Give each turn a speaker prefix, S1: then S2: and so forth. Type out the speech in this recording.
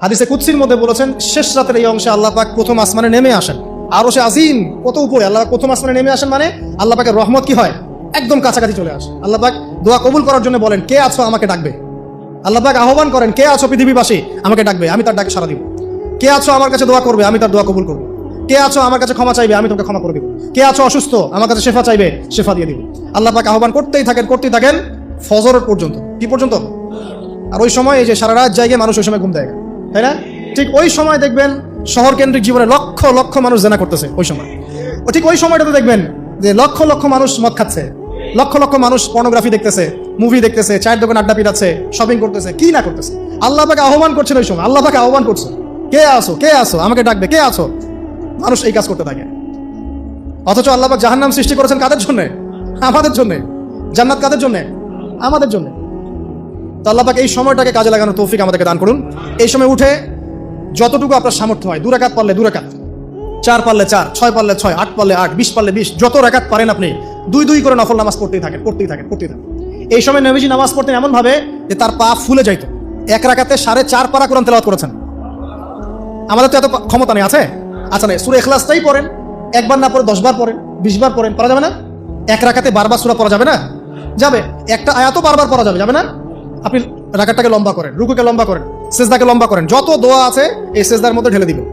S1: হাদিসে কুদসির মধ্যে বলেছেন, শেষ রাতের এই অংশে আল্লাহ পাক প্রথম আসমানে নেমে আসেন। আরশে আজিম কত উপরে, আল্লাহ পাক প্রথম আসমানে নেমে আসেন, মানে আল্লাহ পাকের রহমত কি হয়, একদম কাছাকাছি চলে আসে। আল্লাহ পাক দোয়া কবুল করার জন্য বলেন, কে আছো আমাকে ডাকবে। আল্লাহ পাক আহ্বান করেন, কে আছো পৃথিবীবাসী আমাকে ডাকবে, আমি তার ডাকে সাড়া দিব। কে আছো আমার কাছে দোয়া করবে, আমি তার দোয়া কবুল করবো। কে আছো আমার কাছে ক্ষমা চাইবে, আমি তোকে ক্ষমা করে দিব। কে আছো অসুস্থ, আমার কাছে শেফা চাইবে, শেফা দিয়ে দিব। আল্লাহ পাক আহ্বান করতেই থাকেন ফজরের পর্যন্ত। কি পর্যন্ত? আর ওই সময় এই যে সারা রাত জায়গায় মানুষ ওই সময় ঘুম দেয়, তাই না? ঠিক ওই সময় দেখবেন শহর কেন্দ্রিক জীবনে লক্ষ লক্ষ মানুষ জেনা করতেছে ওই সময়। ঠিক ওই সময়টাতে দেখবেন যে লক্ষ লক্ষ মানুষ মদ খাচ্ছে, লক্ষ লক্ষ মানুষ পর্নোগ্রাফি দেখতেছে, মুভি দেখতেছে, চায়ের দোকান আড্ডা পিটাচ্ছে, শপিং করতেছে, কি না করতেছে। আল্লাহ পাকে আহ্বান করছেন ওই সময়, আল্লাহ পাকে আহ্বান করছে, কে আছো, কে আছো আমাকে ডাকবে, কে আছো। মানুষ এই কাজ করতে থাকে। অথচ আল্লাহ পাক জাহান্নাম সৃষ্টি করেছেন কাদের জন্য? আমাদের জন্য। জান্নাত কাদের জন্য? আমাদের জন্য। তো আল্লাহ পাক এই সময়টাকে কাজে লাগানোর তৌফিক আমাদেরকে দান করুন। এই সময় উঠে যতটুকু আপনার সামর্থ্য হয়, 2 রাকাত পারলে 2 রাকাত, 4 পারলে 4, 6 পারলে 6, 8 পারলে 8, 20 পারলে 20, যত রাকাত পারেন আপনি 2 করে নফল নামাজ পড়তেই থাকেন। এই সময় নবীজি নামাজ পড়তেন এমন ভাবে যে তার পা ফুলে যাইত। 1 রাকাতে 4.5 পারা কোরআন তেলাওয়াত করেছেন। আমাদের তো এত ক্ষমতা নেই, আছে? আচ্ছা না, সূরা ইখলাসটাই পড়েন, একবার না পড়ে 10 বার পড়েন, 20 বার পড়েন, পড়া যাবে না? 1 রাকাতে বারবার সূরা পড়া যাবে না? যাবে। একটা আয়াতও বারবার পড়া যাবে না? আপনি রাকাতটাকে লম্বা করেন, রুকুকে লম্বা করেন, সিজদাকে লম্বা করেন, যত দোয়া আছে এই সিজদার মধ্যে ঢেলে দিবেন।